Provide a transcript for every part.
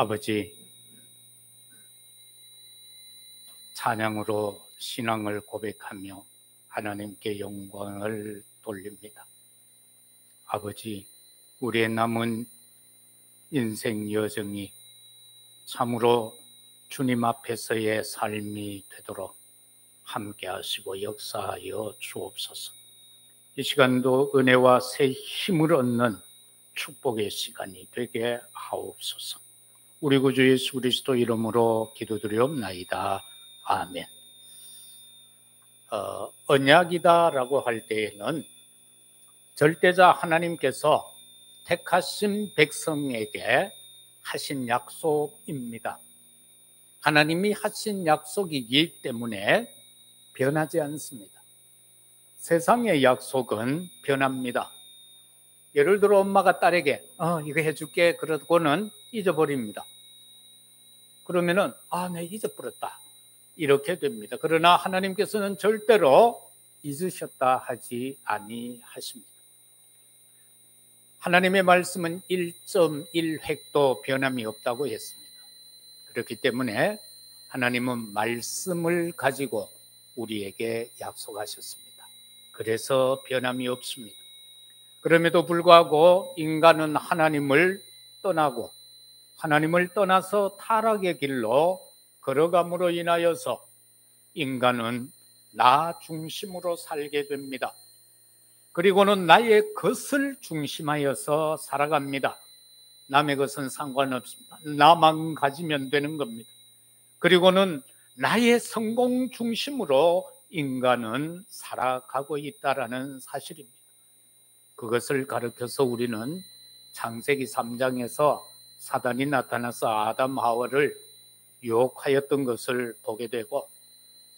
아버지, 찬양으로 신앙을 고백하며 하나님께 영광을 돌립니다. 아버지, 우리의 남은 인생 여정이 참으로 주님 앞에서의 삶이 되도록 함께 하시고 역사하여 주옵소서. 이 시간도 은혜와 새 힘을 얻는 축복의 시간이 되게 하옵소서. 우리 구주 예수 그리스도 이름으로 기도드리옵나이다. 아멘. 언약이다라고 할 때에는 절대자 하나님께서 택하신 백성에게 하신 약속입니다. 하나님이 하신 약속이기 때문에 변하지 않습니다. 세상의 약속은 변합니다. 예를 들어 엄마가 딸에게 이거 해줄게 그러고는 잊어버립니다. 그러면은 네, 잊어버렸다 이렇게 됩니다. 그러나 하나님께서는 절대로 잊으셨다 하지 아니하십니다. 하나님의 말씀은 1.1획도 변함이 없다고 했습니다. 그렇기 때문에 하나님은 말씀을 가지고 우리에게 약속하셨습니다. 그래서 변함이 없습니다. 그럼에도 불구하고 인간은 하나님을 떠나고 하나님을 떠나서 타락의 길로 걸어감으로 인하여서 인간은 나 중심으로 살게 됩니다. 그리고는 나의 것을 중심하여서 살아갑니다. 남의 것은 상관없습니다. 나만 가지면 되는 겁니다. 그리고는 나의 성공 중심으로 인간은 살아가고 있다는 사실입니다. 그것을 가르쳐서 우리는 창세기 3장에서 사단이 나타나서 아담 하와를 유혹하였던 것을 보게 되고,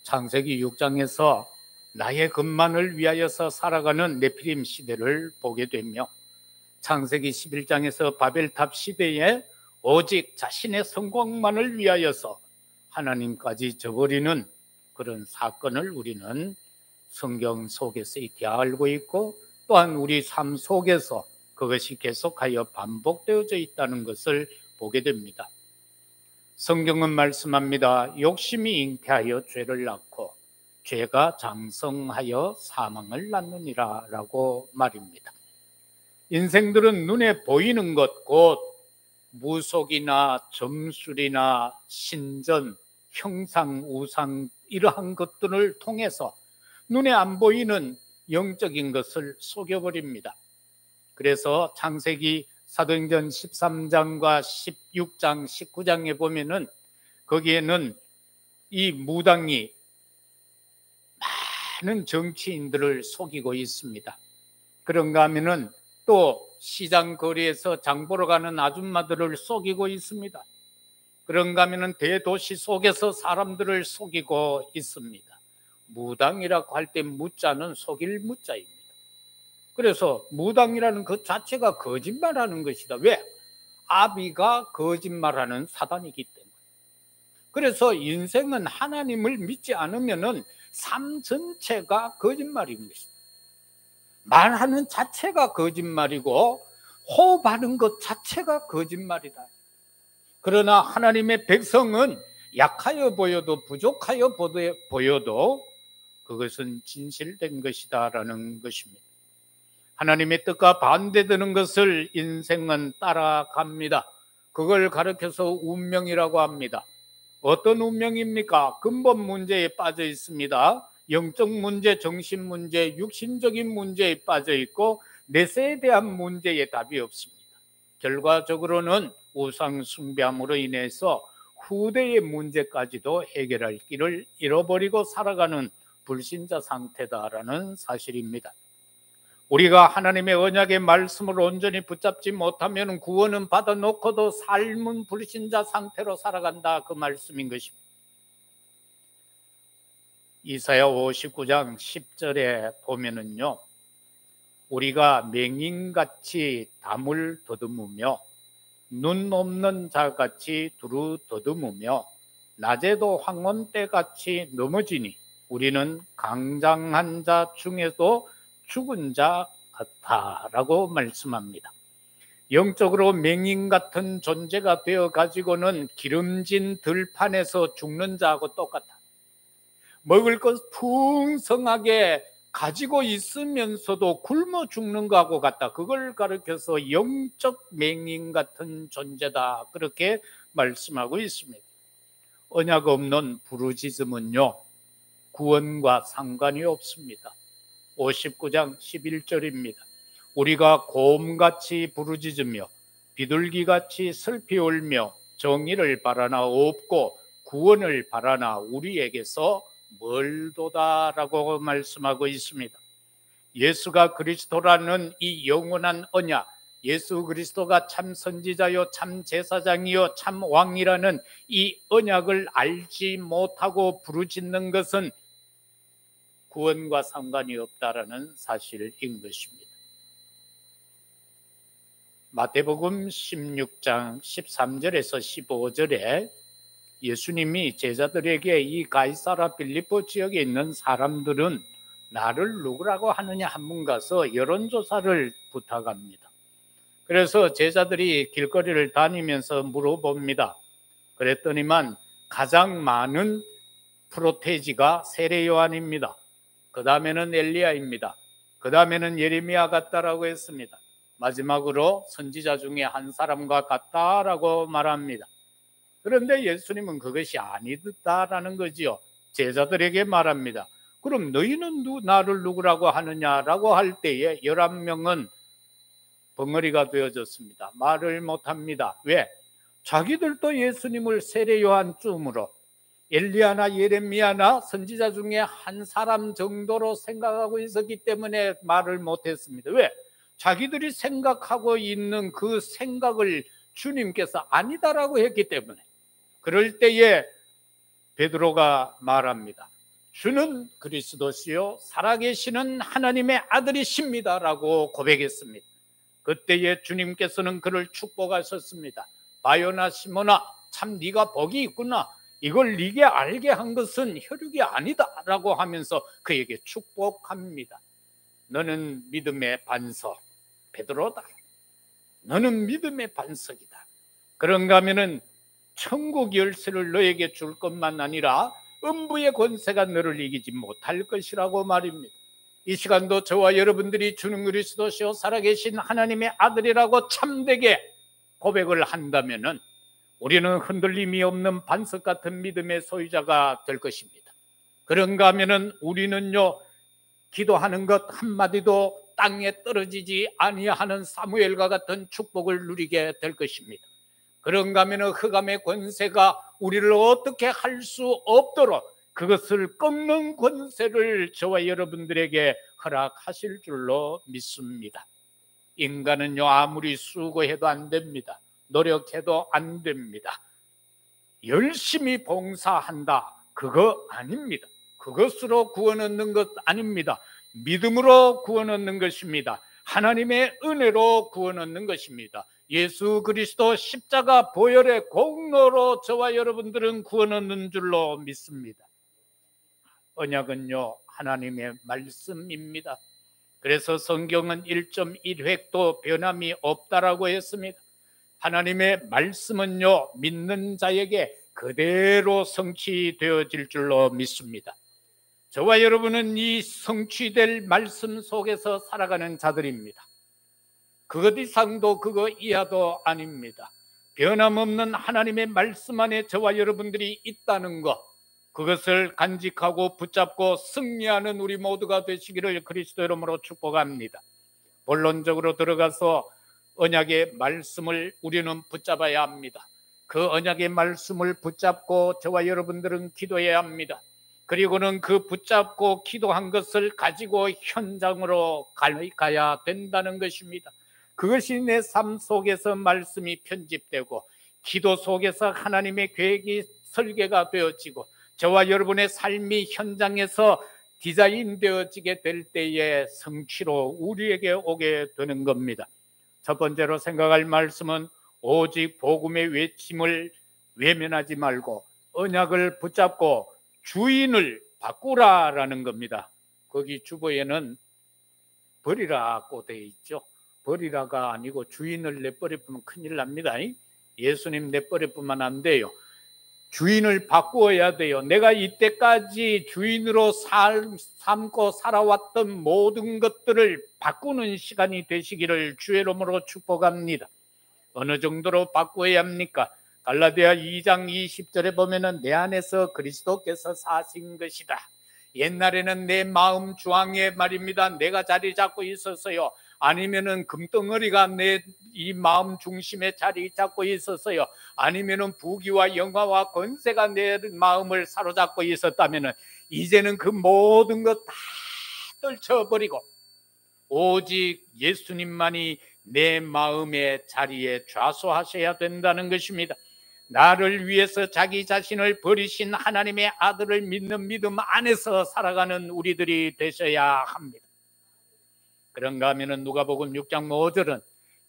창세기 6장에서 나의 것만을 위하여서 살아가는 네피림 시대를 보게 되며, 창세기 11장에서 바벨탑 시대에 오직 자신의 성공만을 위하여서 하나님까지 저버리는 그런 사건을 우리는 성경 속에서 익히 알고 있고, 또한 우리 삶 속에서 그것이 계속하여 반복되어져 있다는 것을 보게 됩니다. 성경은 말씀합니다. 욕심이 잉태하여 죄를 낳고 죄가 장성하여 사망을 낳느니라 라고 말입니다. 인생들은 눈에 보이는 것, 곧 무속이나 점술이나 신전, 형상, 우상 이러한 것들을 통해서 눈에 안 보이는 영적인 것을 속여버립니다. 그래서 창세기 사도행전 13장과 16장, 19장에 보면은 거기에는 이 무당이 많은 정치인들을 속이고 있습니다. 그런가 하면은 또 시장 거리에서 장 보러 가는 아줌마들을 속이고 있습니다. 그런가 하면은 대도시 속에서 사람들을 속이고 있습니다. 무당이라고 할 때 무자는 속일 무자입니다. 그래서 무당이라는 그 자체가 거짓말하는 것이다. 왜? 아비가 거짓말하는 사단이기 때문에. 그래서 인생은 하나님을 믿지 않으면은 삶 전체가 거짓말인 것이다. 말하는 자체가 거짓말이고 호흡하는 것 자체가 거짓말이다. 그러나 하나님의 백성은 약하여 보여도 부족하여 보여도 그것은 진실된 것이다라는 것입니다. 하나님의 뜻과 반대되는 것을 인생은 따라갑니다. 그걸 가르쳐서 운명이라고 합니다. 어떤 운명입니까? 근본 문제에 빠져 있습니다. 영적 문제, 정신 문제, 육신적인 문제에 빠져 있고 내세에 대한 문제에 답이 없습니다. 결과적으로는 우상 숭배함으로 인해서 후대의 문제까지도 해결할 길을 잃어버리고 살아가는 불신자 상태다라는 사실입니다. 우리가 하나님의 언약의 말씀을 온전히 붙잡지 못하면 구원은 받아놓고도 삶은 불신자 상태로 살아간다, 그 말씀인 것입니다. 이사야 59장 10절에 보면은요, 우리가 맹인같이 담을 더듬으며 눈 없는 자같이 두루 더듬으며 낮에도 황혼때같이 넘어지니 우리는 강장한 자 중에도 죽은 자 같다라고 말씀합니다. 영적으로 맹인 같은 존재가 되어 가지고는 기름진 들판에서 죽는 자하고 똑같아. 먹을 것 풍성하게 가지고 있으면서도 굶어 죽는 것하고 같다. 그걸 가르쳐서 영적 맹인 같은 존재다, 그렇게 말씀하고 있습니다. 언약 없는 부르짖음은요, 구원과 상관이 없습니다. 59장 11절입니다. 우리가 곰같이 부르짖으며 비둘기같이 슬피 울며 정의를 바라나 없고 구원을 바라나 우리에게서 멀도다라고 말씀하고 있습니다. 예수가 그리스도라는 이 영원한 언약, 예수 그리스도가 참 선지자요 참 제사장이요 참 왕이라는 이 언약을 알지 못하고 부르짖는 것은 구원과 상관이 없다라는 사실인 것입니다. 마태복음 16장 13절에서 15절에 예수님이 제자들에게 이 가이사라 빌립보 지역에 있는 사람들은 나를 누구라고 하느냐 한 분 가서 여론조사를 부탁합니다. 그래서 제자들이 길거리를 다니면서 물어봅니다. 그랬더니만 가장 많은 프로테지가 세례 요한입니다. 그 다음에는 엘리야입니다. 그 다음에는 예레미야 같다라고 했습니다. 마지막으로 선지자 중에 한 사람과 같다라고 말합니다. 그런데 예수님은 그것이 아니다라는 거지요. 제자들에게 말합니다. 그럼 너희는 나를 누구라고 하느냐라고 할 때에 11명은 벙어리가 되어졌습니다. 말을 못합니다. 왜? 자기들도 예수님을 세례 요한쯤으로 엘리야나 예레미야나 선지자 중에 한 사람 정도로 생각하고 있었기 때문에 말을 못했습니다. 왜? 자기들이 생각하고 있는 그 생각을 주님께서 아니다라고 했기 때문에. 그럴 때에 베드로가 말합니다. 주는 그리스도시요 살아계시는 하나님의 아들이십니다라고 고백했습니다. 그때에 주님께서는 그를 축복하셨습니다. 바요나 시몬아, 참 네가 복이 있구나. 이걸 네게 알게 한 것은 혈육이 아니다라고 하면서 그에게 축복합니다. 너는 믿음의 반석 베드로다. 너는 믿음의 반석이다. 그런가 하면은 천국 열쇠를 너에게 줄 것만 아니라 음부의 권세가 너를 이기지 못할 것이라고 말입니다. 이 시간도 저와 여러분들이 주는 그리스도시요 살아계신 하나님의 아들이라고 참되게 고백을 한다면은 우리는 흔들림이 없는 반석 같은 믿음의 소유자가 될 것입니다. 그런가 하면은 우리는요, 기도하는 것 한마디도 땅에 떨어지지 아니하는 사무엘과 같은 축복을 누리게 될 것입니다. 그런가 하면 흑암의 권세가 우리를 어떻게 할 수 없도록 그것을 꺾는 권세를 저와 여러분들에게 허락하실 줄로 믿습니다. 인간은요, 아무리 수고해도 안 됩니다. 노력해도 안 됩니다. 열심히 봉사한다, 그거 아닙니다. 그것으로 구원 얻는 것 아닙니다. 믿음으로 구원 얻는 것입니다. 하나님의 은혜로 구원 얻는 것입니다. 예수 그리스도 십자가 보혈의 공로로 저와 여러분들은 구원 얻는 줄로 믿습니다. 언약은요, 하나님의 말씀입니다. 그래서 성경은 1.1획도 변함이 없다라고 했습니다. 하나님의 말씀은요, 믿는 자에게 그대로 성취되어질 줄로 믿습니다. 저와 여러분은 이 성취될 말씀 속에서 살아가는 자들입니다. 그것 이상도 그거 이하도 아닙니다. 변함없는 하나님의 말씀 안에 저와 여러분들이 있다는 것, 그것을 간직하고 붙잡고 승리하는 우리 모두가 되시기를 그리스도 이름으로 축복합니다. 본론적으로 들어가서 언약의 말씀을 우리는 붙잡아야 합니다. 그 언약의 말씀을 붙잡고 저와 여러분들은 기도해야 합니다. 그리고는 그 붙잡고 기도한 것을 가지고 현장으로 가야 된다는 것입니다. 그것이 내 삶 속에서 말씀이 편집되고 기도 속에서 하나님의 계획이 설계가 되어지고 저와 여러분의 삶이 현장에서 디자인되어지게 될 때에 성취로 우리에게 오게 되는 겁니다. 첫 번째로 생각할 말씀은 오직 복음의 외침을 외면하지 말고 언약을 붙잡고 주인을 바꾸라라는 겁니다. 거기 주보에는 버리라고 되어 있죠. 버리라가 아니고 주인을 내버려두면 큰일 납니다. 예수님 내버려두면 안 돼요. 주인을 바꾸어야 돼요. 내가 이때까지 주인으로 삼고 살아왔던 모든 것들을 바꾸는 시간이 되시기를 주의 이름으로 축복합니다. 어느 정도로 바꾸어야 합니까? 갈라디아 2장 20절에 보면은 내 안에서 그리스도께서 사신 것이다. 옛날에는 내 마음 중앙에 말입니다. 내가 자리 잡고 있었어요. 아니면은 금덩어리가 내 이 마음 중심에 자리 잡고 있었어요. 아니면은 부귀와 영화와 권세가 내 마음을 사로잡고 있었다면은 이제는 그 모든 것 다 떨쳐버리고 오직 예수님만이 내 마음의 자리에 좌소하셔야 된다는 것입니다. 나를 위해서 자기 자신을 버리신 하나님의 아들을 믿는 믿음 안에서 살아가는 우리들이 되셔야 합니다. 그런가 하면 누가복음 6장 5절은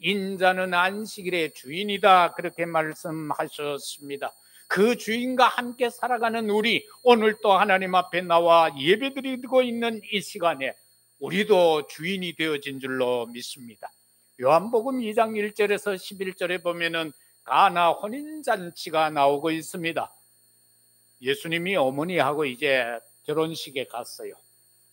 인자는 안식일의 주인이다 그렇게 말씀하셨습니다. 그 주인과 함께 살아가는 우리, 오늘 또 하나님 앞에 나와 예배드리고 있는 이 시간에 우리도 주인이 되어진 줄로 믿습니다. 요한복음 2장 1절에서 11절에 보면은 가나 혼인잔치가 나오고 있습니다. 예수님이 어머니하고 이제 결혼식에 갔어요.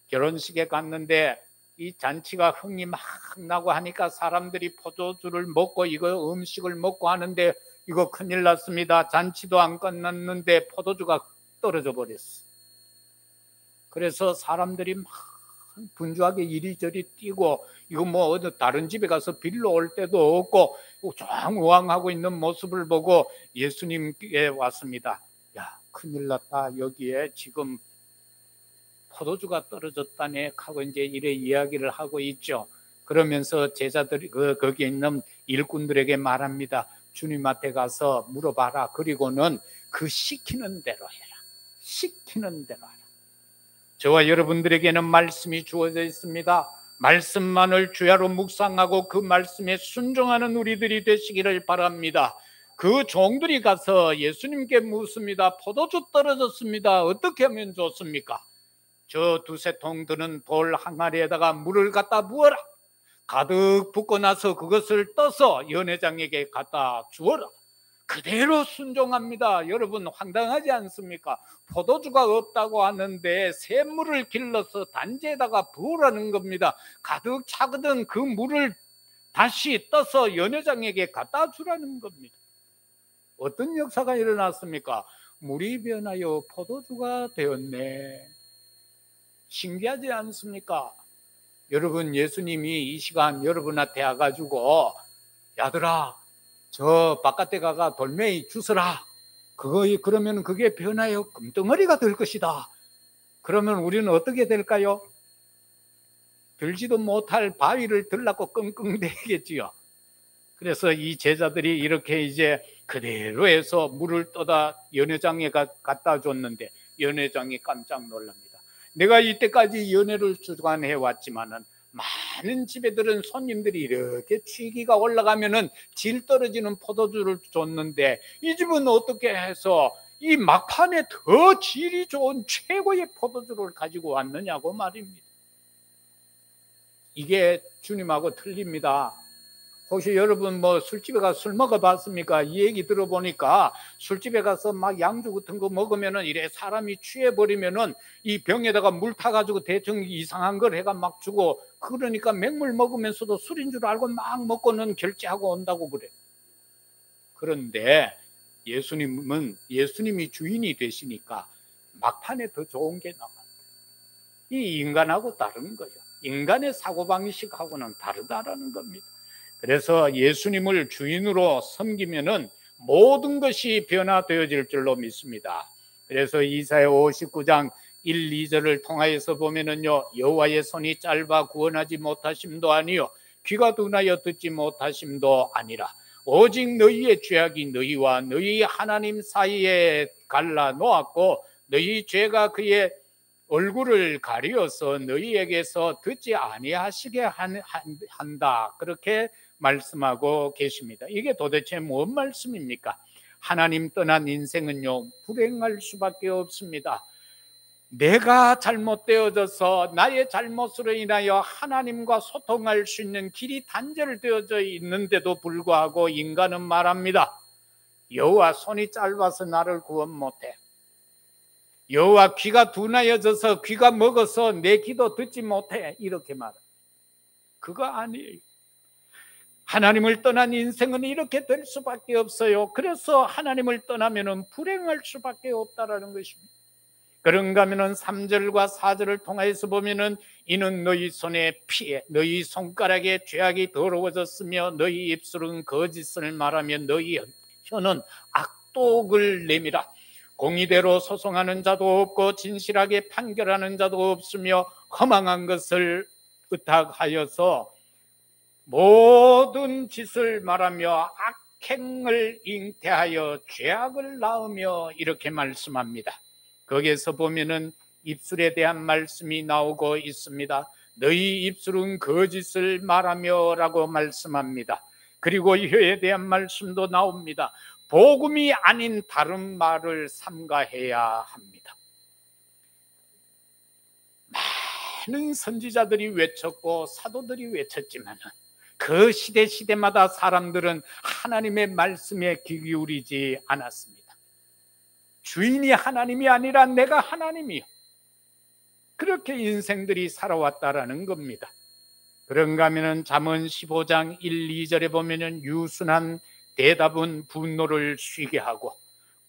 결혼식에 갔는데 이 잔치가 흥이 막 나고 하니까 사람들이 포도주를 먹고 이거 음식을 먹고 하는데 이거 큰일 났습니다. 잔치도 안 끝났는데 포도주가 떨어져 버렸어. 그래서 사람들이 막 분주하게 이리저리 뛰고 이거 뭐 어디 다른 집에 가서 빌려 올 때도 없고 우왕우왕하고 있는 모습을 보고 예수님께 왔습니다. 야, 큰일 났다. 여기에 지금 포도주가 떨어졌다네 하고 이제 이래 이야기를 하고 있죠. 그러면서 제자들이 거기에 있는 일꾼들에게 말합니다. 주님한테 가서 물어봐라. 그리고는 그 시키는 대로 해라. 시키는 대로 해라. 저와 여러분들에게는 말씀이 주어져 있습니다. 말씀만을 주야로 묵상하고 그 말씀에 순종하는 우리들이 되시기를 바랍니다. 그 종들이 가서 예수님께 묻습니다. 포도주 떨어졌습니다. 어떻게 하면 좋습니까? 저 두세 통 드는 돌 항아리에다가 물을 갖다 부어라. 가득 붓고 나서 그것을 떠서 연회장에게 갖다 주어라. 그대로 순종합니다. 여러분 황당하지 않습니까? 포도주가 없다고 하는데 샘물을 길러서 단지에다가 부으라는 겁니다. 가득 차거든 그 물을 다시 떠서 연회장에게 갖다 주라는 겁니다. 어떤 역사가 일어났습니까? 물이 변하여 포도주가 되었네. 신기하지 않습니까? 여러분 예수님이 이 시간 여러분한테 와가지고 야들아 저 바깥에 가가 돌멩이 주스라. 그러면 그게 변하여 금덩어리가 될 것이다. 그러면 우리는 어떻게 될까요? 들지도 못할 바위를 들라고 끙끙대겠지요. 그래서 이 제자들이 이렇게 이제 그대로 해서 물을 떠다 연회장에 갖다 줬는데 연회장이 깜짝 놀랍니다. 내가 이때까지 연회를 주관해 왔지만은 많은 집에들은 손님들이 이렇게 취기가 올라가면은 질 떨어지는 포도주를 줬는데 이 집은 어떻게 해서 이 막판에 더 질이 좋은 최고의 포도주를 가지고 왔느냐고 말입니다. 이게 주님하고 틀립니다. 혹시 여러분 뭐 술집에 가서 술 먹어봤습니까? 이 얘기 들어보니까 술집에 가서 막 양주 같은 거 먹으면은 이래 사람이 취해버리면은 이 병에다가 물 타가지고 대충 이상한 걸 해가 막 주고 그러니까 맹물 먹으면서도 술인 줄 알고 막 먹고는 결제하고 온다고 그래. 그런데 예수님이 주인이 되시니까 막판에 더 좋은 게 나와요. 이 인간하고 다른 거예요. 인간의 사고방식하고는 다르다라는 겁니다. 그래서 예수님을 주인으로 섬기면은 모든 것이 변화되어질 줄로 믿습니다. 그래서 이사야 59장 1, 2절을 통하여서 보면은요, 여호와의 손이 짧아 구원하지 못하심도 아니요 귀가 둔하여 듣지 못하심도 아니라 오직 너희의 죄악이 너희와 너희 하나님 사이에 갈라 놓았고 너희 죄가 그의 얼굴을 가리어서 너희에게서 듣지 아니하시게 한다. 그렇게 말씀하고 계십니다. 이게 도대체 뭔 말씀입니까? 하나님 떠난 인생은요 불행할 수밖에 없습니다. 내가 잘못되어져서 나의 잘못으로 인하여 하나님과 소통할 수 있는 길이 단절되어져 있는데도 불구하고 인간은 말합니다. 여호와 손이 짧아서 나를 구원 못해. 여호와 귀가 둔하여져서 귀가 먹어서 내 기도 듣지 못해. 이렇게 말합니다. 그거 아니에요. 하나님을 떠난 인생은 이렇게 될 수밖에 없어요. 그래서 하나님을 떠나면 불행할 수밖에 없다라는 것입니다. 그런가 하면 3절과 4절을 통해서 보면은 이는 너희 손에 피해 너희 손가락에 죄악이 더러워졌으며 너희 입술은 거짓을 말하며 너희 혀는 악독을 내밀어 공의대로 소송하는 자도 없고 진실하게 판결하는 자도 없으며 허망한 것을 의탁하여서 모든 짓을 말하며 악행을 잉태하여 죄악을 낳으며 이렇게 말씀합니다. 거기에서 보면은 입술에 대한 말씀이 나오고 있습니다. 너희 입술은 거짓을 말하며 라고 말씀합니다. 그리고 혀에 대한 말씀도 나옵니다. 복음이 아닌 다른 말을 삼가해야 합니다. 많은 선지자들이 외쳤고 사도들이 외쳤지만 그 시대마다 사람들은 하나님의 말씀에 귀 기울이지 않았습니다. 주인이 하나님이 아니라 내가 하나님이요. 그렇게 인생들이 살아왔다라는 겁니다. 그런가 하면 잠언 15장 1, 2절에 보면 유순한 대답은 분노를 쉬게 하고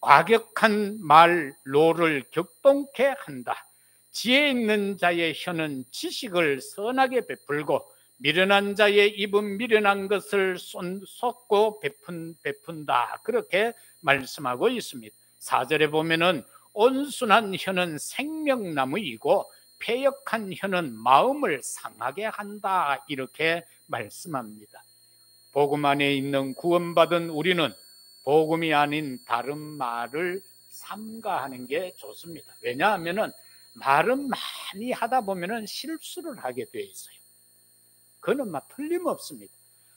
과격한 말로를 격동케 한다. 지혜 있는 자의 혀는 지식을 선하게 베풀고 미련한 자의 입은 미련한 것을 쏟고 베푼다. 그렇게 말씀하고 있습니다. 4절에 보면은 온순한 혀는 생명나무이고 패역한 혀는 마음을 상하게 한다. 이렇게 말씀합니다. 복음 안에 있는 구원받은 우리는 복음이 아닌 다른 말을 삼가하는 게 좋습니다. 왜냐하면은 말은 많이 하다 보면은 실수를 하게 돼 있어요. 그거는 막 틀림없습니다.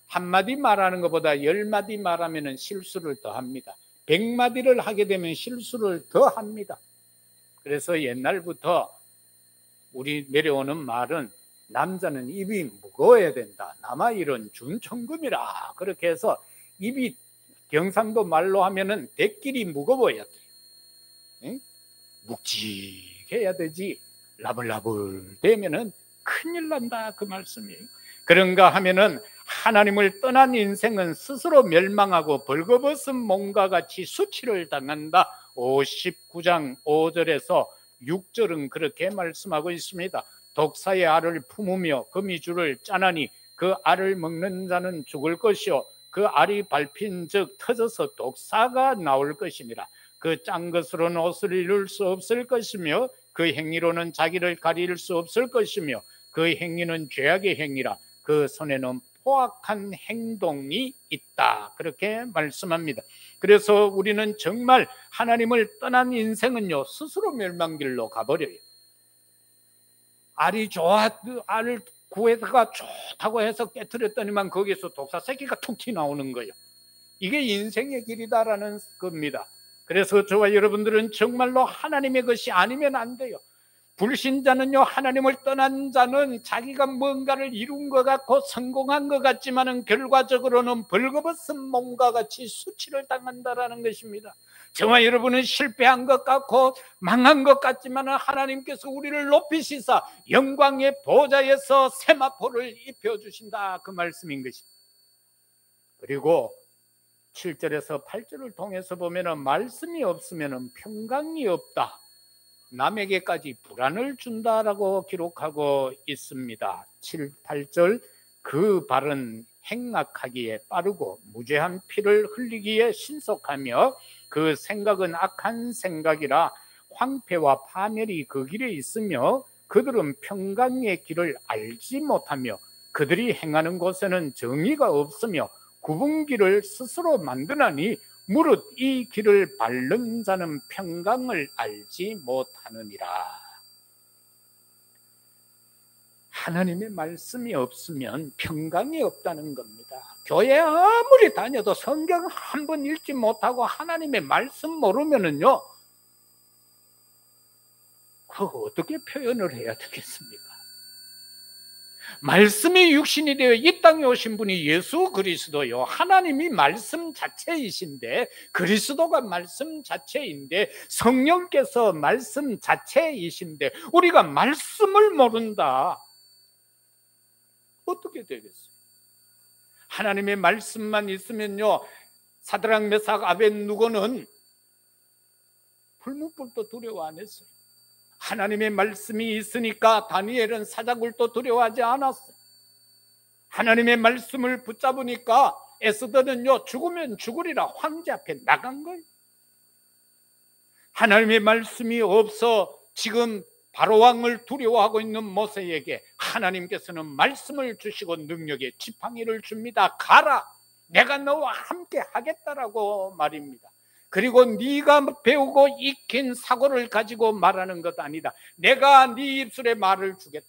한마디 말하는 것보다 10마디 말하면은 실수를 더 합니다. 100마디를 하게 되면 실수를 더 합니다. 그래서 옛날부터 우리 내려오는 말은 남자는 입이 무거워야 된다. 남아일은 준천금이라. 그렇게 해서 입이 경상도 말로 하면은 대끼리 무거워야 돼요. 응? 묵직해야 되지. 라불라불 되면은 큰일 난다. 그 말씀이에요. 그런가 하면은 하나님을 떠난 인생은 스스로 멸망하고 벌거벗은 몸과 같이 수치를 당한다. 59장 5절에서 6절은 그렇게 말씀하고 있습니다. 독사의 알을 품으며 거미줄을 짜나니 그 알을 먹는 자는 죽을 것이요 그 알이 밟힌 즉 터져서 독사가 나올 것이니라. 그 짠 것으로는 옷을 이룰 수 없을 것이며 그 행위로는 자기를 가릴 수 없을 것이며 그 행위는 죄악의 행위라. 그 손에는 포악한 행동이 있다. 그렇게 말씀합니다. 그래서 우리는 정말 하나님을 떠난 인생은요 스스로 멸망길로 가버려요. 알이 알을 구해다가 좋다고 해서 깨트렸더니만 거기서 독사 새끼가 툭 튀어나오는 거예요. 이게 인생의 길이다라는 겁니다. 그래서 저와 여러분들은 정말로 하나님의 것이 아니면 안 돼요. 불신자는요 하나님을 떠난 자는 자기가 뭔가를 이룬 것 같고 성공한 것 같지만은 결과적으로는 벌거벗은 몸과 같이 수치를 당한다라는 것입니다. 저와 여러분은 실패한 것 같고 망한 것 같지만은 하나님께서 우리를 높이시사 영광의 보좌에서 세마포를 입혀주신다. 그 말씀인 것입니다. 그리고 7절에서 8절을 통해서 보면은 말씀이 없으면은 평강이 없다. 남에게까지 불안을 준다라고 기록하고 있습니다. 7, 8절 그 발은 행악하기에 빠르고 무죄한 피를 흘리기에 신속하며 그 생각은 악한 생각이라 황폐와 파멸이 그 길에 있으며 그들은 평강의 길을 알지 못하며 그들이 행하는 곳에는 정의가 없으며 굽은 길을 스스로 만드나니 무릇 이 길을 밟는 자는 평강을 알지 못하느니라. 하나님의 말씀이 없으면 평강이 없다는 겁니다. 교회 아무리 다녀도 성경 한 번 읽지 못하고 하나님의 말씀 모르면은요 그거 어떻게 표현을 해야 되겠습니까? 말씀이 육신이 되어 이 땅에 오신 분이 예수 그리스도요, 하나님이 말씀 자체이신데, 그리스도가 말씀 자체인데, 성령께서 말씀 자체이신데 우리가 말씀을 모른다. 어떻게 되겠어요? 하나님의 말씀만 있으면요, 사드락 메삭 아벳누고는 불문불도 두려워 안 했어요. 하나님의 말씀이 있으니까 다니엘은 사자굴도 두려워하지 않았어요. 하나님의 말씀을 붙잡으니까 에스더는요, 죽으면 죽으리라 황제 앞에 나간 거예요. 하나님의 말씀이 없어 지금 바로왕을 두려워하고 있는 모세에게 하나님께서는 말씀을 주시고 능력의 지팡이를 줍니다. 가라, 내가 너와 함께 하겠다라고 말입니다. 그리고 네가 배우고 익힌 사고를 가지고 말하는 것 아니다. 내가 네 입술에 말을 주겠다.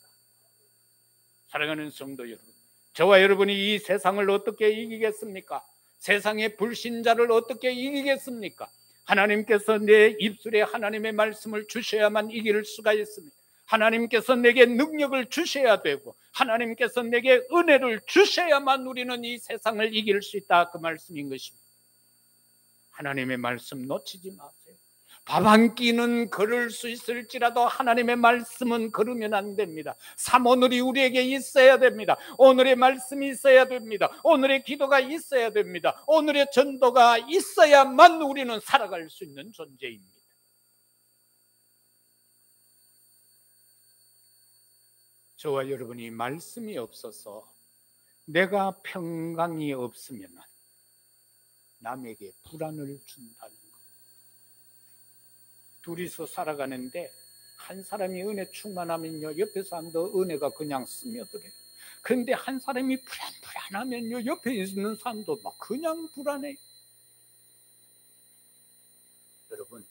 사랑하는 성도 여러분, 저와 여러분이 이 세상을 어떻게 이기겠습니까? 세상의 불신자를 어떻게 이기겠습니까? 하나님께서 내 입술에 하나님의 말씀을 주셔야만 이길 수가 있습니다. 하나님께서 내게 능력을 주셔야 되고, 하나님께서 내게 은혜를 주셔야만 우리는 이 세상을 이길 수 있다, 그 말씀인 것입니다. 하나님의 말씀 놓치지 마세요. 밥 한 끼는 걸을 수 있을지라도 하나님의 말씀은 걸으면 안 됩니다. 삼오늘이 우리에게 있어야 됩니다. 오늘의 말씀이 있어야 됩니다. 오늘의 기도가 있어야 됩니다. 오늘의 전도가 있어야만 우리는 살아갈 수 있는 존재입니다. 저와 여러분이 말씀이 없어서 내가 평강이 없으면 남에게 불안을 준다는 것. 둘이서 살아가는데 한 사람이 은혜 충만하면요, 옆에 사람도 은혜가 그냥 스며들어요. 그런데 한 사람이 불안하면요, 옆에 있는 사람도 막 그냥 불안해요. 여러분,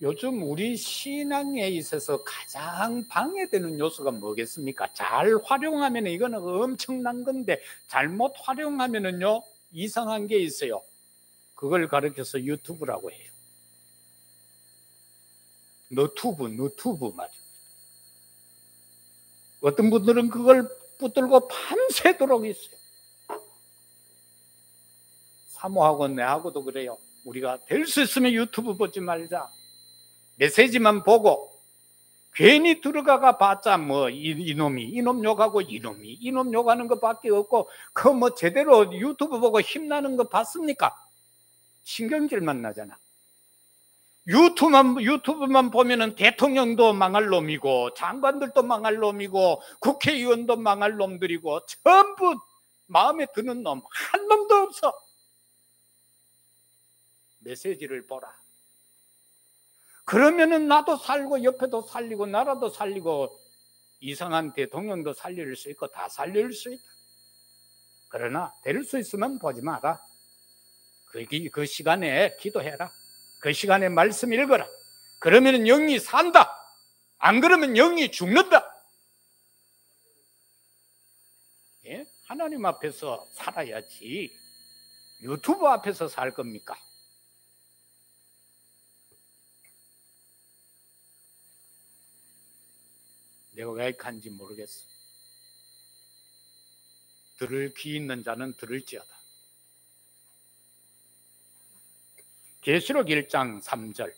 요즘 우리 신앙에 있어서 가장 방해되는 요소가 뭐겠습니까? 잘 활용하면 이거는 엄청난 건데 잘못 활용하면은요, 이상한 게 있어요. 그걸 가르쳐서 유튜브라고 해요. 너튜브 말이에요. 어떤 분들은 그걸 붙들고 밤새도록 있어요. 사모하고 내하고도 그래요. 우리가 될 수 있으면 유튜브 보지 말자. 메시지만 보고 괜히 들어가가 봤자 뭐 이놈 욕하고 이놈 욕하는 것밖에 없고, 그 뭐 제대로 유튜브 보고 힘나는 거 봤습니까? 신경질만 나잖아. 유튜브만 보면은 대통령도 망할 놈이고 장관들도 망할 놈이고 국회의원도 망할 놈들이고 전부 마음에 드는 놈 한 놈도 없어. 메시지를 보라. 그러면은 나도 살고 옆에도 살리고 나라도 살리고 이상한 대통령도 살릴 수 있고 다 살릴 수 있다. 그러나 될 수 있으면 보지 마라. 그 시간에 기도해라. 그 시간에 말씀 읽어라. 그러면 영이 산다. 안 그러면 영이 죽는다. 예? 하나님 앞에서 살아야지 유튜브 앞에서 살 겁니까? 내가 왜 간지 모르겠어. 들을 귀 있는 자는 들을지어다. 계시록 1장 3절.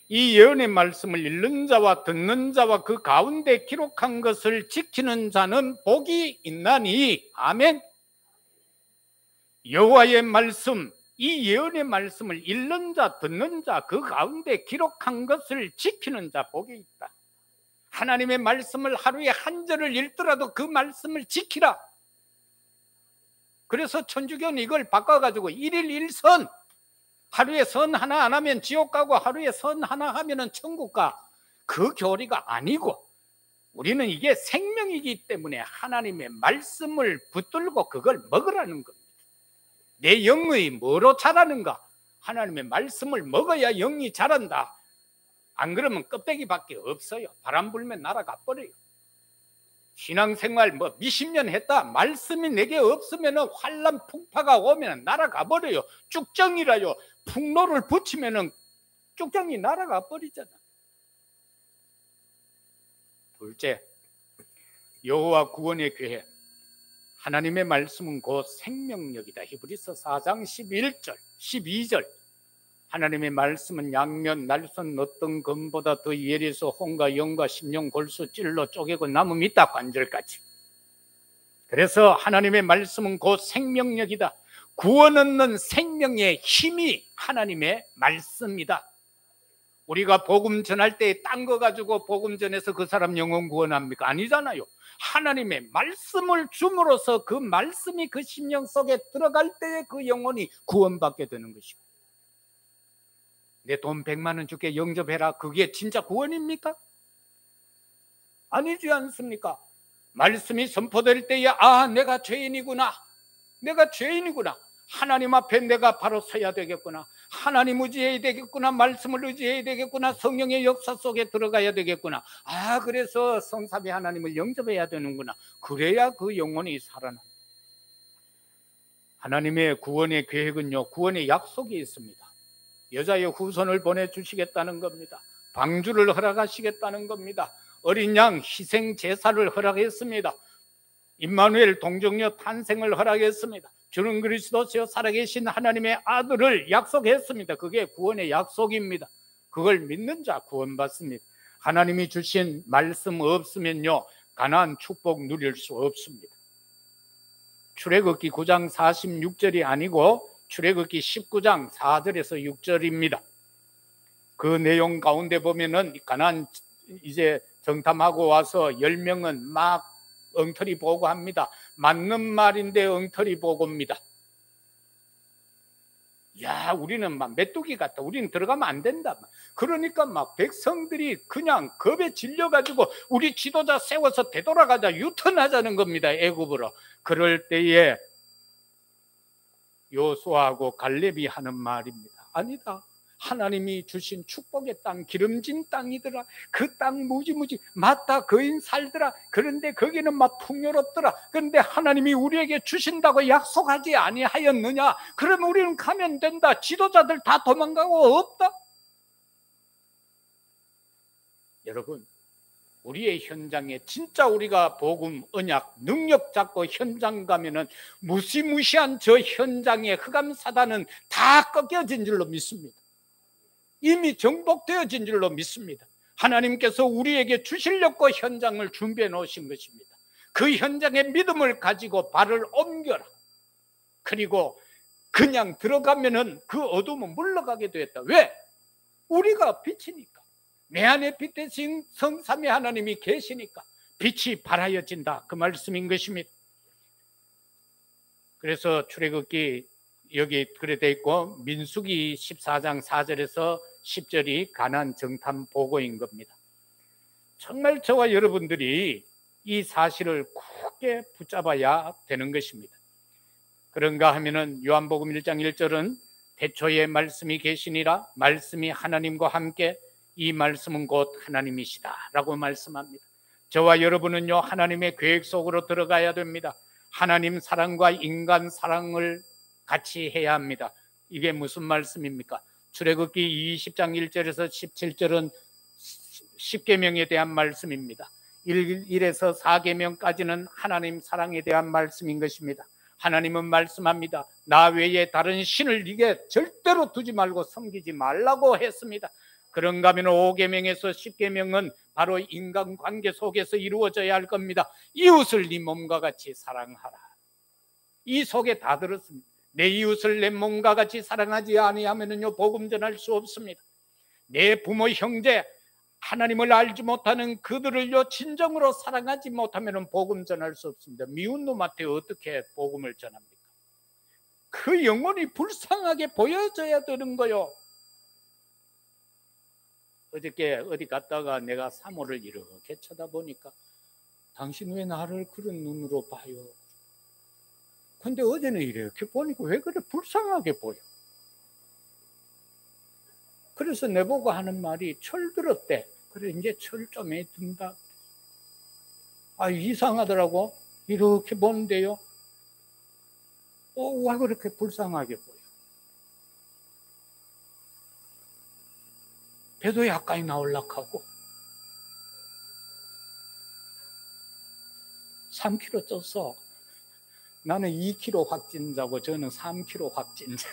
이 예언의 말씀을 읽는 자와 듣는 자와 그 가운데 기록한 것을 지키는 자는 복이 있나니. 아멘. 여호와의 말씀, 이 예언의 말씀을 읽는 자, 듣는 자, 그 가운데 기록한 것을 지키는 자 복이 있다. 하나님의 말씀을 하루에 한 절을 읽더라도 그 말씀을 지키라. 그래서 천주교는 이걸 바꿔가지고 1일 1선, 하루에 선 하나 안 하면 지옥 가고 하루에 선 하나 하면은 천국 가. 그 교리가 아니고 우리는 이게 생명이기 때문에 하나님의 말씀을 붙들고 그걸 먹으라는 겁니다. 내 영의 뭐로 자라는가? 하나님의 말씀을 먹어야 영이 자란다. 안 그러면 껍데기밖에 없어요. 바람 불면 날아가 버려요. 신앙생활 뭐 몇십 년 했다, 말씀이 내게 없으면 환란 풍파가 오면 날아가 버려요. 쭉정이라요. 풍로를 붙이면 쭉정이 날아가 버리잖아. 둘째, 여호와 구원의 계획. 하나님의 말씀은 곧 생명력이다. 히브리서 4장 11절, 12절. 하나님의 말씀은 양면 날선 어떤 검보다 더 예리해서 혼과 영과 심령 골수 찔러 쪼개고 남음 있다, 관절까지. 그래서 하나님의 말씀은 곧 생명력이다. 구원 얻는 생명의 힘이 하나님의 말씀이다. 우리가 복음 전할 때 딴 거 가지고 복음 전해서 그 사람 영혼 구원합니까? 아니잖아요. 하나님의 말씀을 줌으로써 그 말씀이 그 심령 속에 들어갈 때 그 영혼이 구원받게 되는 것이고, 내 돈 100만 원 줄게 영접해라, 그게 진짜 구원입니까? 아니지 않습니까? 말씀이 선포될 때에 내가 죄인이구나, 내가 죄인이구나, 하나님 앞에 내가 바로 서야 되겠구나, 하나님 의지해야 되겠구나, 말씀을 의지해야 되겠구나, 성령의 역사 속에 들어가야 되겠구나, 그래서 성삼위 하나님을 영접해야 되는구나. 그래야 그 영혼이 살아나. 하나님의 구원의 계획은요, 구원의 약속이 있습니다. 여자의 후손을 보내주시겠다는 겁니다. 방주를 허락하시겠다는 겁니다. 어린 양 희생 제사를 허락했습니다. 임마누엘 동정녀 탄생을 허락했습니다. 주는 그리스도시요 살아계신 하나님의 아들을 약속했습니다. 그게 구원의 약속입니다. 그걸 믿는 자 구원받습니다. 하나님이 주신 말씀 없으면요, 가나안 축복 누릴 수 없습니다. 출애굽기 9장 46절이 아니고 출애굽기 19장 4절에서 6절입니다. 그 내용 가운데 보면은 가나안 이제 정탐하고 와서 10명은 막 엉터리 보고합니다. 맞는 말인데 엉터리 보고입니다. 우리는 막 메뚜기 같다, 우리는 들어가면 안 된다. 그러니까 막 백성들이 그냥 겁에 질려가지고 우리 지도자 세워서 되돌아가자, 유턴하자는 겁니다, 애굽으로. 그럴 때에 여호수아하고 갈렙이 하는 말입니다. 아니다, 하나님이 주신 축복의 땅, 기름진 땅이더라. 그 땅 무지무지 맞다, 거인 살더라. 그런데 거기는 막 풍요롭더라. 그런데 하나님이 우리에게 주신다고 약속하지 아니하였느냐? 그러면 우리는 가면 된다. 지도자들 다 도망가고 없다. 여러분, 우리의 현장에 진짜 우리가 복음, 언약, 능력 잡고 현장 가면은 무시무시한 저 현장의 흑암사단은 다 꺾여진 줄로 믿습니다. 이미 정복되어진 줄로 믿습니다. 하나님께서 우리에게 주시려고 현장을 준비해 놓으신 것입니다. 그 현장의 믿음을 가지고 발을 옮겨라. 그리고 그냥 들어가면은 그 어둠은 물러가게 되었다. 왜? 우리가 빛이니까. 내 안에 빛 대신 성삼위 하나님이 계시니까 빛이 발하여진다, 그 말씀인 것입니다. 그래서 출애굽기 여기 그래 돼 있고 민수기 14장 4절에서 10절이 가나안 정탐 보고인 겁니다. 정말 저와 여러분들이 이 사실을 굳게 붙잡아야 되는 것입니다. 그런가 하면은 요한복음 1장 1절은 태초에 말씀이 계시니라, 말씀이 하나님과 함께, 이 말씀은 곧 하나님이시다 라고 말씀합니다. 저와 여러분은요, 하나님의 계획 속으로 들어가야 됩니다. 하나님 사랑과 인간 사랑을 같이 해야 합니다. 이게 무슨 말씀입니까? 출애굽기 20장 1절에서 17절은 10계명에 대한 말씀입니다. 1에서 4계명까지는 하나님 사랑에 대한 말씀인 것입니다. 하나님은 말씀합니다. 나 외에 다른 신을 네게 절대로 두지 말고 섬기지 말라고 했습니다. 그런가 하면 5계명에서 10계명은 바로 인간관계 속에서 이루어져야 할 겁니다. 이웃을 네 몸과 같이 사랑하라. 이 속에 다 들었습니다. 내 이웃을 내 몸과 같이 사랑하지 아니하면요, 복음 전할 수 없습니다. 내 부모, 형제, 하나님을 알지 못하는 그들을요, 진정으로 사랑하지 못하면 복음 전할 수 없습니다. 미운 놈한테 어떻게 복음을 전합니까? 그 영혼이 불쌍하게 보여져야 되는 거요. 어저께 어디 갔다가 내가 사모를 이렇게 쳐다보니까 당신 왜 나를 그런 눈으로 봐요? 근데 어제는 이렇게 보니까 왜 그래 불쌍하게 보여? 그래서 내보고 하는 말이 철 들었대. 그래 이제 철 좀 든다. 이상하더라고. 이렇게 보는데요, 왜 그렇게 불쌍하게 보여? 배도 약간이 나올락하고 3kg 쪘어. 나는 2kg 확진자고 저는 3kg 확진자.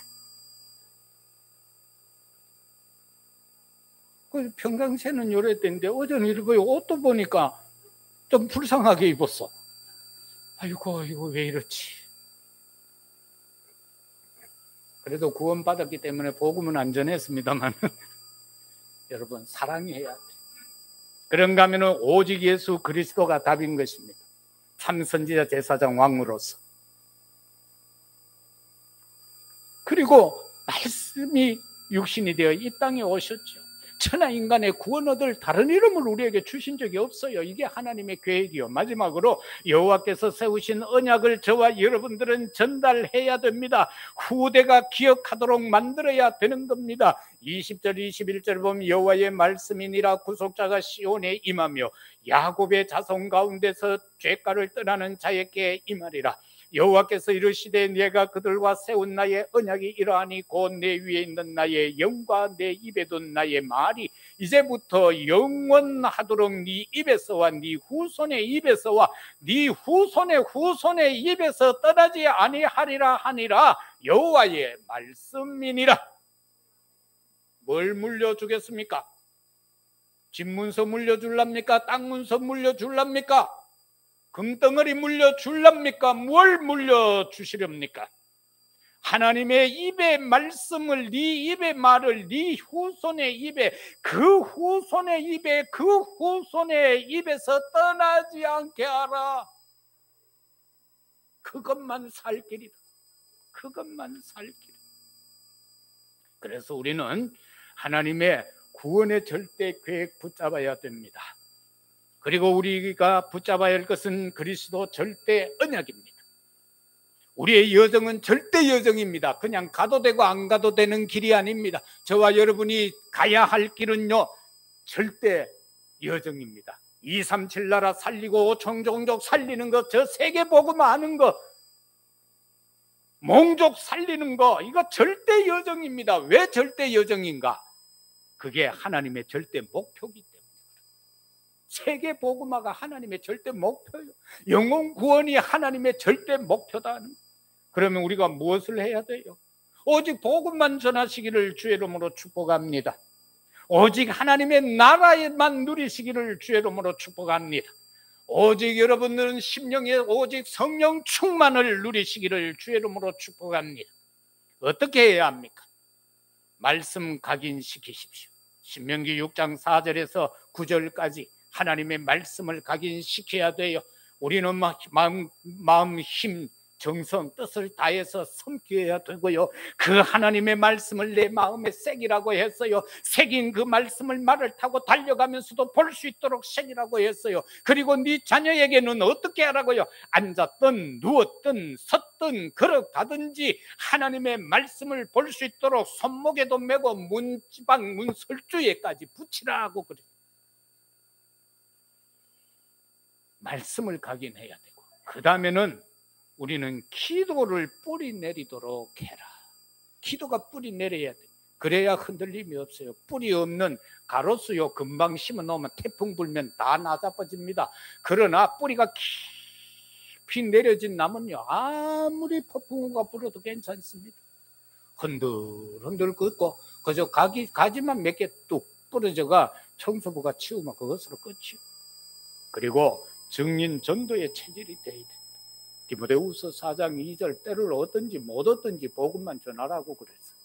평상시에는 요랬던데 어제는 이렇게 옷도 보니까 좀 불쌍하게 입었어. 아이고 이거 왜 이렇지? 그래도 구원받았기 때문에 복음은 안전했습니다만 여러분 사랑해야 돼. 그런가 하면 오직 예수 그리스도가 답인 것입니다. 참 선지자 제사장 왕으로서. 그리고 말씀이 육신이 되어 이 땅에 오셨죠. 천하 인간의 구원 얻을 다른 이름을 우리에게 주신 적이 없어요. 이게 하나님의 계획이요. 마지막으로 여호와께서 세우신 언약을 저와 여러분들은 전달해야 됩니다. 후대가 기억하도록 만들어야 되는 겁니다. 20절 21절 보면 여호와의 말씀이니라 구속자가 시온에 임하며 야곱의 자손 가운데서 죄가를 떠나는 자에게 임하리라. 여호와께서 이르시되 내가 그들과 세운 나의 언약이 이러하니 곧 내 위에 있는 나의 영과 내 입에 둔 나의 말이 이제부터 영원하도록 네 입에서와 네 후손의 입에서와 네 후손의 후손의 입에서 떠나지 아니하리라 하니라. 여호와의 말씀이니라. 뭘 물려주겠습니까? 집문서 물려줄랍니까? 땅문서 물려줄랍니까? 금덩어리 물려줄랍니까? 뭘 물려주시렵니까? 하나님의 입의 말씀을, 네 입의 말을 네 후손의 입에, 그 후손의 입에, 그 후손의 입에서 떠나지 않게 하라. 그것만 살 길이다. 그것만 살 길. 그래서 우리는 하나님의 구원의 절대 계획 붙잡아야 됩니다. 그리고 우리가 붙잡아야 할 것은 그리스도 절대 언약입니다. 우리의 여정은 절대 여정입니다. 그냥 가도 되고 안 가도 되는 길이 아닙니다. 저와 여러분이 가야 할 길은요, 절대 여정입니다. 237 나라 살리고 5천 종족 살리는 것, 저 세계 복음 아는 것, 몽족 살리는 거, 이거 절대 여정입니다. 왜 절대 여정인가? 그게 하나님의 절대 목표이기 때문에. 세계 복음화가 하나님의 절대 목표예요. 영혼 구원이 하나님의 절대 목표다. 그러면 우리가 무엇을 해야 돼요? 오직 복음만 전하시기를 주의 이름으로 축복합니다. 오직 하나님의 나라에만 누리시기를 주의 이름으로 축복합니다. 오직 여러분들은 심령에 오직 성령 충만을 누리시기를 주의 이름으로 축복합니다. 어떻게 해야 합니까? 말씀 각인시키십시오. 신명기 6장 4절에서 9절까지 하나님의 말씀을 각인시켜야 돼요. 우리는 마음, 힘, 정성, 뜻을 다해서 섬겨야 되고요. 그 하나님의 말씀을 내 마음에 새기라고 했어요. 새긴 그 말씀을 말을 타고 달려가면서도 볼 수 있도록 새기라고 했어요. 그리고 네 자녀에게는 어떻게 하라고요? 앉았든 누웠든 섰든 걸어가든지 하나님의 말씀을 볼 수 있도록 손목에도 메고 문지방 문설주에까지 붙이라고 그래요. 말씀을 각인해야 되고, 그 다음에는 우리는 기도를 뿌리 내리도록 해라. 기도가 뿌리 내려야 돼. 그래야 흔들림이 없어요. 뿌리 없는 가로수요, 금방 심어 놓으면 태풍 불면 다 나자빠집니다. 그러나 뿌리가 깊이 내려진 나무는요, 아무리 폭풍우가 불어도 괜찮습니다. 흔들흔들 긋고 그저 가지만 몇 개 뚝 부러져가 청소부가 치우면 그것으로 끝이요. 그리고 증인 전도의 체질이 돼야 돼. 디모데후서 4장 2절 때를 얻든지 못 얻든지 복음만 전하라고 그랬어요.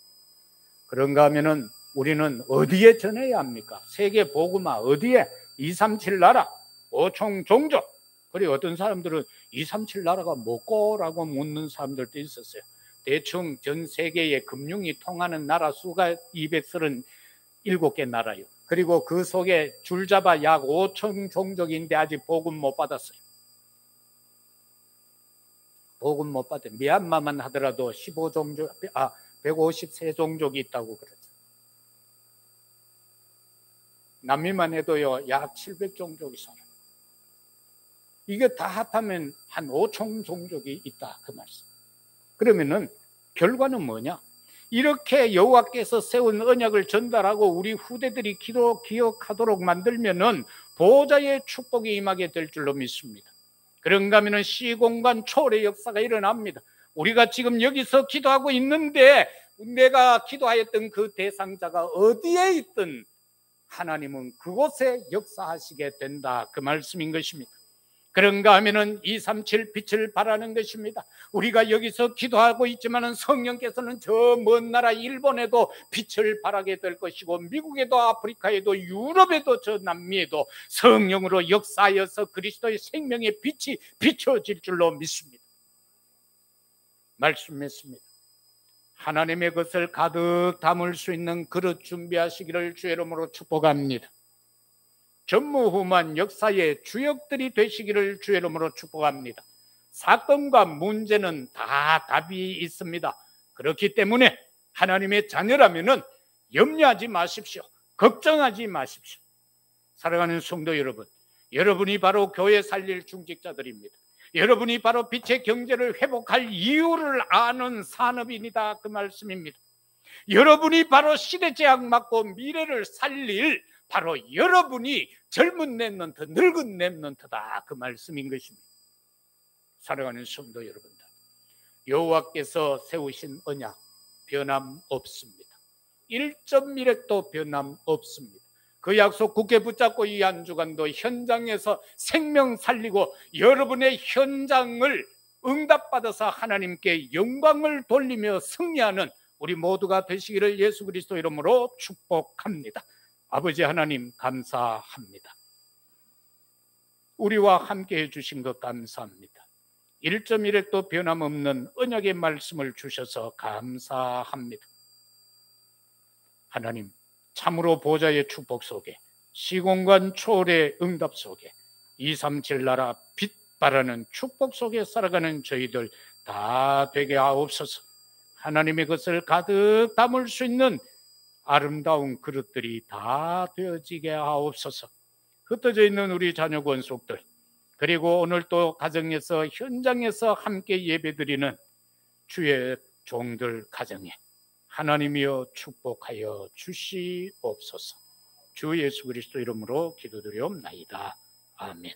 그런가 하면은 우리는 어디에 전해야 합니까? 세계 복음화 어디에? 237 나라, 5총 종족. 그리고 어떤 사람들은 237 나라가 뭐고라고 묻는 사람들도 있었어요. 대충 전 세계의 금융이 통하는 나라 수가 237개 나라요. 그리고 그 속에 줄잡아 약 5천 종족인데 아직 복음 못 받았어요. 복음 못 받아. 미얀마만 하더라도 153종족이 있다고 그랬어요. 남미만 해도요, 약 700종족이 살아요. 이게 다 합하면 한 5천 종족이 있다, 그 말씀. 그러면은 결과는 뭐냐? 이렇게 여호와께서 세운 언약을 전달하고 우리 후대들이 기억하도록 만들면은 보호자의 축복이 임하게 될 줄로 믿습니다. 그런가 하면 시공간 초월의 역사가 일어납니다. 우리가 지금 여기서 기도하고 있는데 내가 기도하였던 그 대상자가 어디에 있든 하나님은 그곳에 역사하시게 된다, 그 말씀인 것입니다. 그런가 하면은 237 빛을 발하는 것입니다. 우리가 여기서 기도하고 있지만은 성령께서는 저 먼 나라 일본에도 빛을 발하게 될 것이고, 미국에도 아프리카에도 유럽에도 저 남미에도 성령으로 역사하여서 그리스도의 생명의 빛이 비춰질 줄로 믿습니다. 말씀했습니다. 하나님의 것을 가득 담을 수 있는 그릇 준비하시기를 주의 이름으로 축복합니다. 전무후무한 역사의 주역들이 되시기를 주의 이름으로 축복합니다. 사건과 문제는 다 답이 있습니다. 그렇기 때문에 하나님의 자녀라면은 염려하지 마십시오. 걱정하지 마십시오. 사랑하는 성도 여러분, 여러분이 바로 교회 살릴 중직자들입니다. 여러분이 바로 빛의 경제를 회복할 이유를 아는 산업인이다, 그 말씀입니다. 여러분이 바로 시대 제약 맞고 미래를 살릴 바로 여러분이 젊은 랩런트, 늙은 랩런트다, 그 말씀인 것입니다. 사랑하는 성도 여러분들, 여호와께서 세우신 언약 변함없습니다. 1.1획도 변함없습니다. 그 약속 굳게 붙잡고 이 한 주간도 현장에서 생명 살리고 여러분의 현장을 응답받아서 하나님께 영광을 돌리며 승리하는 우리 모두가 되시기를 예수 그리스도 이름으로 축복합니다. 아버지 하나님, 감사합니다. 우리와 함께 해주신 것 감사합니다. 1.1획도 변함없는 언약의 말씀을 주셔서 감사합니다. 하나님, 참으로 보좌의 축복 속에, 시공간 초월의 응답 속에, 237 나라 빛 바라는 축복 속에 살아가는 저희들 다 되게 하옵소서. 하나님의 것을 가득 담을 수 있는 아름다운 그릇들이 다 되어지게 하옵소서. 흩어져 있는 우리 자녀 권속들, 그리고 오늘 또 가정에서 현장에서 함께 예배드리는 주의 종들 가정에 하나님이여 축복하여 주시옵소서. 주 예수 그리스도 이름으로 기도드리옵나이다. 아멘.